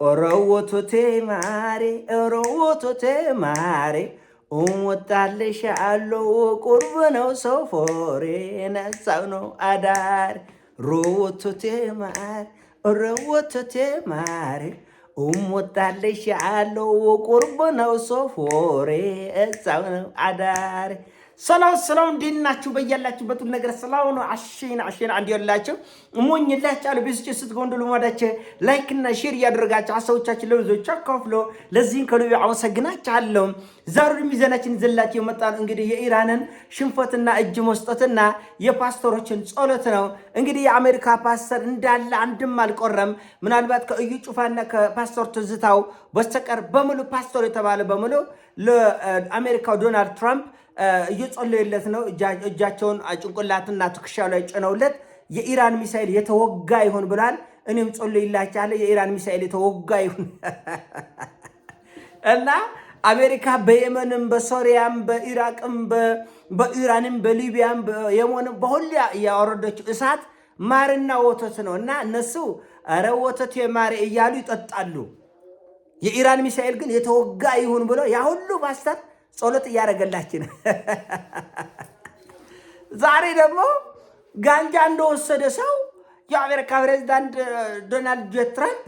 ኦሮወቶቴ ማሬ ኦሮወቶቴ ማሬ ወጣልሽ አለው ቁርብ ነው ሰው ፎሬ ነሳው ነው አዳር ሮወቶቴ ማሬ ኦሮወቶቴ ማሬ ወጣልሽ አለው ቁርብ ነው ሰው ፎሬ ነሳው ነው አዳር ሰላም ሰላም እንዲናችሁ በያላችሁበት ነገር ሰላም ነው። አሽና አንድ ያላችሁ ሞኝላችሁ አለ ቢስጭ ስትጎንደሉ ማዳቸ ላይክ እና ሼር ያደርጋችሁ ሐሳቦቻችሁ ለብዙዎች አካፍሎ ለዚህን ከልብ አመሰግናችኋለሁ። ዛሬ ሚዛናችን ዘላችሁ የመጣን እንግዲህ የኢራንን ሽንፈትና እጅ መስጠትና የፓስተሮችን ጸሎት ነው። እንግዲህ የአሜሪካ ፓስተር እንዳለ አንድም አልቆረም። ምናልባት ከእዩ ጩፋና ከፓስተር ትዝታው በስተቀር በሙሉ ፓስተር የተባለ በሙሉ ለአሜሪካው ዶናልድ ትራምፕ እየጸለዩለት ነው። እጃቸውን ጭንቅላትና ትከሻው ላይ ጭነውለት የኢራን ሚሳኤል የተወጋ ይሁን ብሏል። እኔም ጸልይላችኋለሁ የኢራን ሚሳኤል የተወጋ ይሁን እና አሜሪካ በየመንም በሶሪያም በኢራቅም በኢራንም በሊቢያም በየመንም በሁሉ ያወረደችው እሳት ማርና ወተት ነው እና እነሱ ኧረ ወተት የማር እያሉ ይጠጣሉ። የኢራን ሚሳኤል ግን የተወጋ ይሁን ብሎ ያ ሁሉ ፓስተር ጸሎት እያደረገላችን ዛሬ ደግሞ ጋንጃ እንደወሰደ ሰው የአሜሪካ ፕሬዝዳንት ዶናልድ ጄ ትራምፕ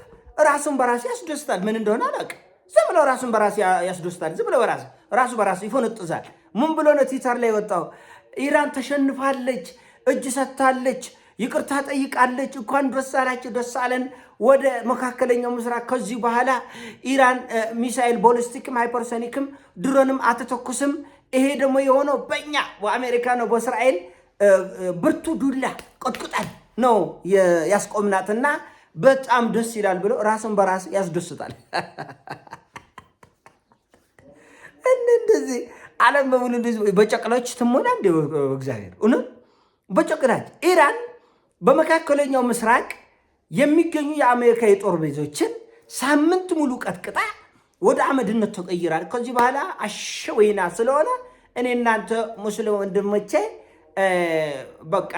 ራሱን በራሱ ያስደስታል። ምን እንደሆነ አላውቅም። ዝም ብሎ ራሱን በራሱ ያስደስታል። ዝም ብሎ ራሱ በራሱ ይፎነጥዛል። ምን ብሎ ነው ትዊተር ላይ ወጣው? ኢራን ተሸንፋለች፣ እጅ ሰጥታለች፣ ይቅርታ ጠይቃለች፣ እንኳን ደስ አላችሁ ደስ አለን ወደ መካከለኛው ምስራቅ ከዚህ በኋላ ኢራን ሚሳኤል ቦሊስቲክም ሃይፐርሶኒክም ድሮንም አትተኩስም። ይሄ ደግሞ የሆነው በእኛ በአሜሪካ ነው፣ በእስራኤል ብርቱ ዱላ ቆጥቁጣል ነው ያስቆምናትና በጣም ደስ ይላል ብሎ ራስን በራስ ያስደስታል። እንደዚህ ዓለም በሙሉ እንደዚህ በጨቅላዎች ትሞላ እንደ እግዚአብሔር እውነት በጨቅላች ኢራን በመካከለኛው ምስራቅ የሚገኙ የአሜሪካ የጦር ቤዞችን ሳምንት ሙሉ ቀጥቅጣ ወደ አመድነት ተቀይራል። ከዚህ በኋላ አሸወይና ስለሆነ እኔ እናንተ ሙስሊም ወንድሞቼ በቃ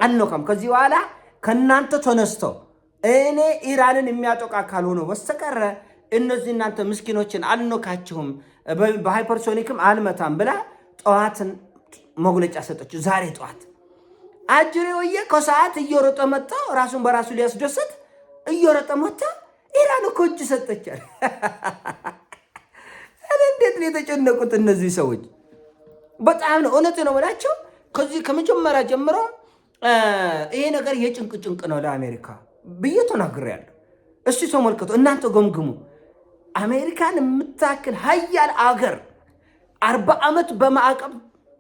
አንኖካም። ከዚህ በኋላ ከእናንተ ተነስተው እኔ ኢራንን የሚያጠቃ ካልሆነ በስተቀረ እነዚህ እናንተ ምስኪኖችን አንኖካችሁም፣ በሃይፐርሶኒክም አልመታም ብላ ጠዋትን መግለጫ ሰጠችው። ዛሬ ጠዋት አጅሬ ወየ ከሰዓት እየሮጠ መጣ። ራሱን በራሱ ሊያስደስት እየሮጠ መጣ። ኢራን እኮ እጅ ሰጠቻል። እንዴት ነው የተጨነቁት እነዚህ ሰዎች? በጣም ነው እውነት ነው ብላቸው። ከዚህ ከመጀመሪያ ጀምሮ ይሄ ነገር የጭንቅ ነው ለአሜሪካ ብዬ ተናግሬያለሁ። እስቲ ተመልከቱ እናንተ ገምግሙ። አሜሪካን የምታክል ሀያል አገር 40 ዓመት በማዕቀብ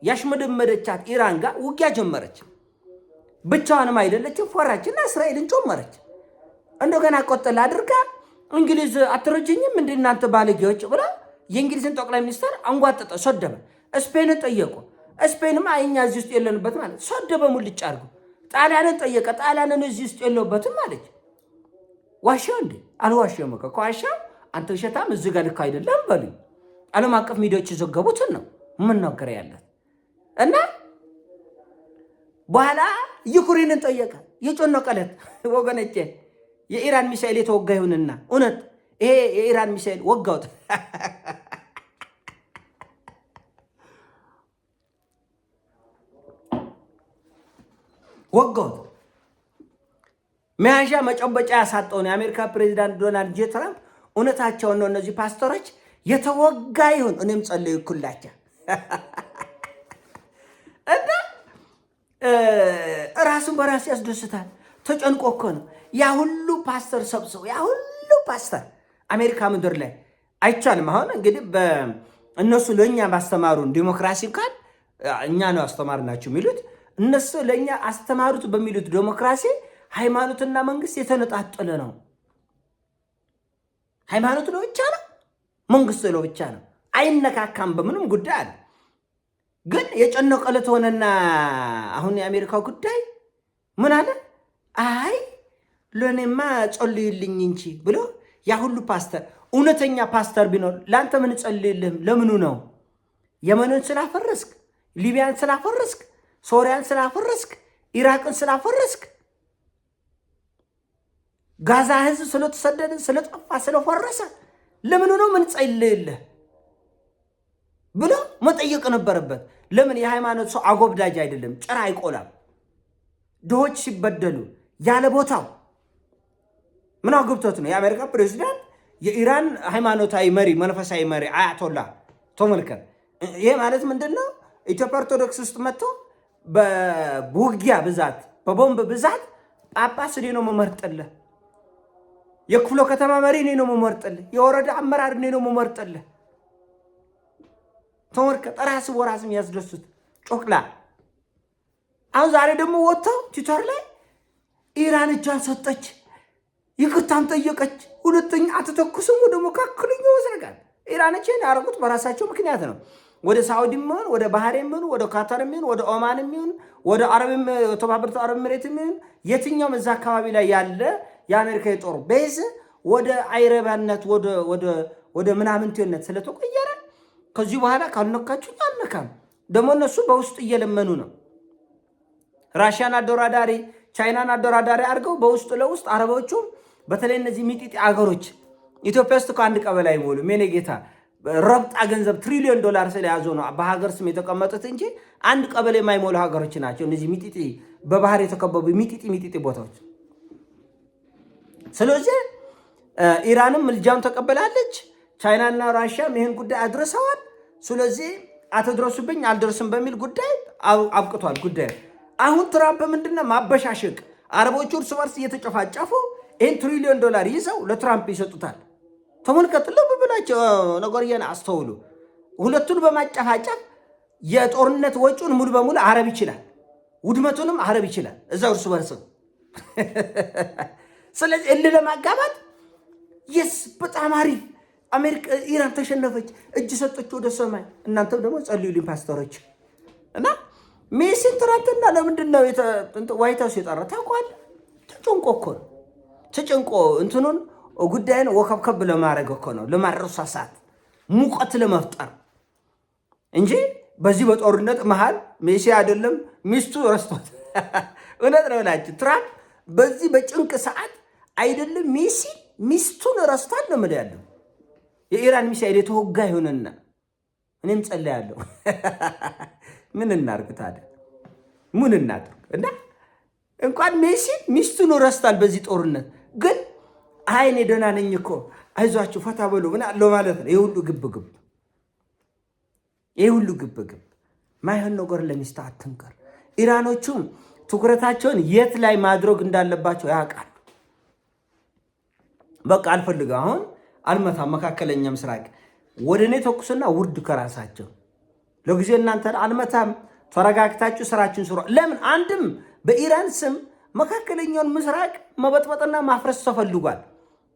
ያሽመደመደቻት ኢራን ጋር ውጊያ ጀመረች። ብቻዋንም አይደለችም፣ ፈራችና እስራኤልን ጨመረች። እንደገና ቆጠል አድርጋ እንግሊዝ አትረጅኝም እንደ እናንተ ባለጌዎች ብላ የእንግሊዝን ጠቅላይ ሚኒስትር አንጓጠጠ፣ ሰደበ። ስፔንን ጠየቁ። ስፔንም አይኛ እዚህ ውስጥ የለንበት ማለት ሰደበ፣ ሙልጭ አድርጎ። ጣሊያንን ጠየቀ። ጣሊያንን እዚህ ውስጥ የለበትም ማለት ዋሻው እንዴ? አልዋሻም። ከዋሻው አንተ ውሸታም እዚህ ጋር ልክ አይደለም በሉኝ። ዓለም አቀፍ ሚዲያዎች የዘገቡትን ነው ምን ነገር ያለት እና በኋላ ዩክሬንን ጠየቀ። የጨነቀለት ወገኖቼ የኢራን ሚሳኤል የተወጋ ይሁንና እውነት ይሄ የኢራን ሚሳኤል ወጋውት መያዣ መጨበጫ ያሳጠውን የአሜሪካ ፕሬዚዳንት ዶናልድ ጄ ትራምፕ እውነታቸውን ነው። እነዚህ ፓስተሮች የተወጋ ይሁን እኔም ጸልዩኩላቸው እና ራሱን በራሱ ያስደስታል። ተጨንቆ እኮ ነው ያ ሁሉ ፓስተር ሰብስቦ ያ ሁሉ ፓስተር አሜሪካ ምድር ላይ አይቻልም። አሁን እንግዲህ እነሱ ለእኛ ባስተማሩን ዲሞክራሲ ካል እኛ ነው አስተማርናችሁ የሚሉት እነሱ ለእኛ አስተማሩት በሚሉት ዲሞክራሲ ሃይማኖትና መንግስት የተነጣጠለ ነው። ሃይማኖት ነው ብቻ ነው፣ መንግስት ነው ብቻ ነው፣ አይነካካም በምንም ጉዳይ አለ። ግን የጨነቀለት ሆነና አሁን የአሜሪካው ጉዳይ ምን አለ? አይ ለኔማ ጸልይልኝ እንጂ ብሎ ያ ሁሉ ፓስተር እውነተኛ ፓስተር ቢኖር ለአንተ ምን ጸልይልህም? ለምኑ ነው? የመንን ስላፈረስክ፣ ሊቢያን ስላፈረስክ፣ ሶሪያን ስላፈረስክ፣ ኢራቅን ስላፈረስክ ጋዛ ህዝብ ስለተሰደደ ስለጠፋ ስለፈረሰ ለምን ነው ምን ጸልይልህ ብሎ መጠየቅ ነበረበት። ለምን የሃይማኖት ሰው አጎብዳጅ አይደለም፣ ጭራ አይቆላም። ድሆች ሲበደሉ ያለ ቦታው ምን አገብቶት ነው? የአሜሪካ ፕሬዚዳንት የኢራን ሃይማኖታዊ መሪ መንፈሳዊ መሪ አያቶላ ተመልከት። ይሄ ማለት ምንድነው? ኢትዮጵያ ኦርቶዶክስ ውስጥ መጥቶ በውጊያ ብዛት በቦምብ ብዛት ጳጳስ እኔ ነው መመርጥልህ፣ የክፍለ ከተማ መሪ እኔ ነው መመርጥልህ፣ የወረዳ አመራር እኔ ነው መመርጥልህ። ተመልከት፣ ራስ ወራስም ያስደስት ጮክላ። አሁን ዛሬ ደግሞ ወጥተው ትዊተር ላይ ኢራን እጇን ሰጠች፣ ይቅርታም ጠየቀች፣ ሁለተኛ አትተኩስም ወደ መካከለኛው ምስራቅ። ኢራኖችን ያደረጉት በራሳቸው ምክንያት ነው። ወደ ሳውዲም ይሁን ወደ ባህሬንም ይሁን ወደ ካታርም ይሁን ወደ ኦማንም ይሁን ወደ አረብም የተባበሩት አረብ ኤሚሬትም ይሁን የትኛውም እዛ አካባቢ ላይ ያለ የአሜሪካ የጦር ቤዝ ወደ አይረባነት ወደ ምናምንቴነት ስለተቀየረ ከዚህ በኋላ ካልነካችሁ አንነካም። ደግሞ እነሱ በውስጥ እየለመኑ ነው። ራሽያን አደራዳሪ፣ ቻይናን አደራዳሪ አድርገው በውስጥ ለውስጥ አረቦቹም በተለይ እነዚህ ሚጢጢ አገሮች ኢትዮጵያ ውስጥ ከአንድ ቀበሌ አይሞሉም። የኔ ጌታ ረብጣ ገንዘብ ትሪሊዮን ዶላር ስለያዙ ነው በሀገር ስም የተቀመጡት እንጂ አንድ ቀበሌ የማይሞሉ ሀገሮች ናቸው እነዚህ ሚጢጢ በባህር የተከበቡ ሚጢጢ ቦታዎች። ስለዚህ ኢራንም ምልጃውን ተቀበላለች። ቻይናና ራሽያም ይህን ጉዳይ አድርሰዋል። ስለዚህ አትድረሱብኝ አልደርስም በሚል ጉዳይ አብቅቷል ጉዳይ። አሁን ትራምፕ ምንድነው ማበሻሸቅ፣ አረቦቹ እርስ በርስ እየተጨፋጨፉ ይህን ትሪሊዮን ዶላር ይዘው ለትራምፕ ይሰጡታል። ተመልከት፣ ልብ ብላቸው ነገርየን አስተውሉ። ሁለቱን በማጨፋጨፍ የጦርነት ወጪውን ሙሉ በሙሉ አረብ ይችላል፣ ውድመቱንም አረብ ይችላል እዛው እርስ በርስ። ስለዚህ እልህ ለማጋባት የስ በጣም አሪፍ አሜሪካ ኢራን ተሸነፈች፣ እጅ ሰጠች ወደ ሰማይ። እናንተም ደግሞ ጸልዩልኝ ፓስተሮች። እና ሜሲን ትናንትና ለምንድን ነው ዋይት ሀውስ የጠራ ታውቃለህ? ተጨንቆ እኮ ነው። ተጨንቆ እንትኑን ጉዳይን ወከብከብ ለማድረግ እኮ ነው፣ ለማረሳሳት ሙቀት ለመፍጠር እንጂ በዚህ በጦርነት መሃል ሜሲ አይደለም ሚስቱ ረስቷት። እውነት ነው እላችሁ ትራምፕ በዚህ በጭንቅ ሰዓት አይደለም ሜሲ ሚስቱን ረስቷል ነው የምልህ ያለው። የኢራን ሚሳኤል የተወጋ ይሆንና እኔም ጸልያለሁ። ምን እናድርግ ታዲያ? ምን እናድርግ? እና እንኳን ሜሲ ሚስቱን ረስቷል በዚህ ጦርነት። ግን አይኔ ደህና ነኝ እኮ አይዟችሁ ፈታ በሉ ምን አለው ማለት ነው። ይሄ ሁሉ ግብግብ ማይሆን ነገር ለሚስት አትንከር። ኢራኖቹም ትኩረታቸውን የት ላይ ማድረግ እንዳለባቸው ያውቃሉ። በቃ አልፈልግም አሁን አልመታም፣ መካከለኛ ምስራቅ ወደ እኔ ተኩስና ውርድ ከራሳቸው ለጊዜ እናንተ አልመታም፣ ተረጋግታችሁ ስራችሁን ስሩ። ለምን አንድም በኢራን ስም መካከለኛውን ምስራቅ መበጥበጥና ማፍረስ ተፈልጓል።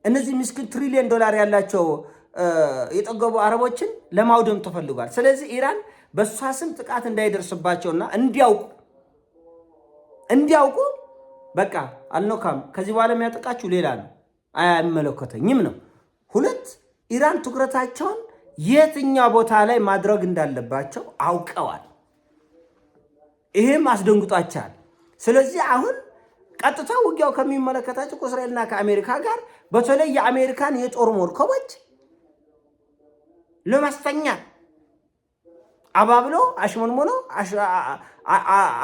እነዚህ ምስኪን ትሪሊዮን ዶላር ያላቸው የጠገቡ አረቦችን ለማውደም ተፈልጓል። ስለዚህ ኢራን በእሷ ስም ጥቃት እንዳይደርስባቸውና እንዲያውቁ በቃ አልነካም፣ ከዚህ በኋላ የሚያጠቃችሁ ሌላ ነው፣ አይመለከተኝም ነው። ሁለት ኢራን ትኩረታቸውን የትኛው ቦታ ላይ ማድረግ እንዳለባቸው አውቀዋል። ይህም አስደንግጧቸዋል። ስለዚህ አሁን ቀጥታ ውጊያው ከሚመለከታቸው ከእስራኤልና ከአሜሪካ ጋር በተለይ የአሜሪካን የጦር መርከቦች ለማስተኛት አባብሎ አሽሞንሞኖ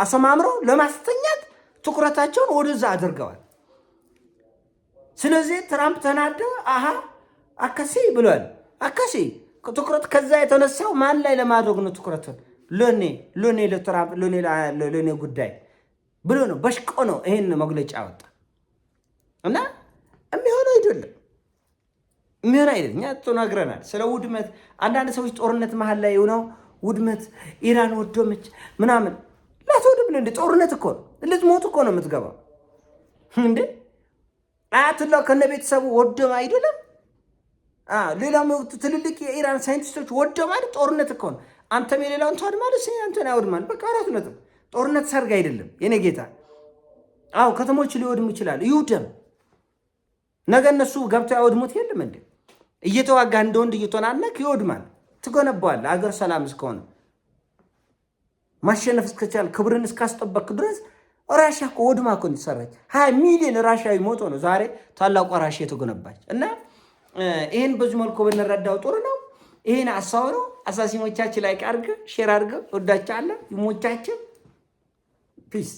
አሰማምሮ ለማስተኛት ትኩረታቸውን ወደዛ አድርገዋል። ስለዚህ ትራምፕ ተናደው አካሲ ብሏል። አካሲ ትኩረት ከዛ የተነሳው ማን ላይ ለማድረግ ነው? ትኩረት ለኔ ለትራምፕ ለኔ ጉዳይ ብሎ ነው፣ በሽቆ ነው ይሄን መግለጫ አወጣ እና የሚሆነው አይደለም። እኛ ተናግረናል ስለ ውድመት። አንዳንድ ሰዎች ጦርነት መሀል ላይ ሆነው ውድመት ኢራን ወደመች ምናምን ላትወድም እንደ ጦርነት እኮ ነው፣ ልትሞት እኮ ነው የምትገባው እንዴ። አያቱላህ ከነ ቤተሰቡ ወደም አይደለም። ሌላም ትልልቅ የኢራን ሳይንቲስቶች ወደም አይደል? ጦርነት እኮ ነው። አንተም የሌላውን ተዋድ ማለት አንተን ያወድማል። በቃ አራት ነጥብ። ጦርነት ሰርግ አይደለም የኔ ጌታ። ከተሞች ሊወድሙ ይችላል፣ ይውደም። ነገ እነሱ ገብተው ያወድሙት የለም እንዴ? እየተዋጋ እንደ ወንድ እየተናነቅ ይወድማል። ትገነባዋል። አገር ሰላም እስከሆነ ማሸነፍ እስከቻል ክብርን እስካስጠበቅ ድረስ ራሻ እኮ ወድማ እኮ ተሰራች። 20 ሚሊዮን ራሻዊ ሞቶ ነው ዛሬ ታላቋ ራሻ የተገነባች። እና ይሄን በዚህ መልኩ ብንረዳው ጥሩ ነው። ይሄን አሳው ነው። አሳሲሞቻችን ላይ አድርገ ሼር አድርገ ወዳቻለ ይሞቻችን ፒስ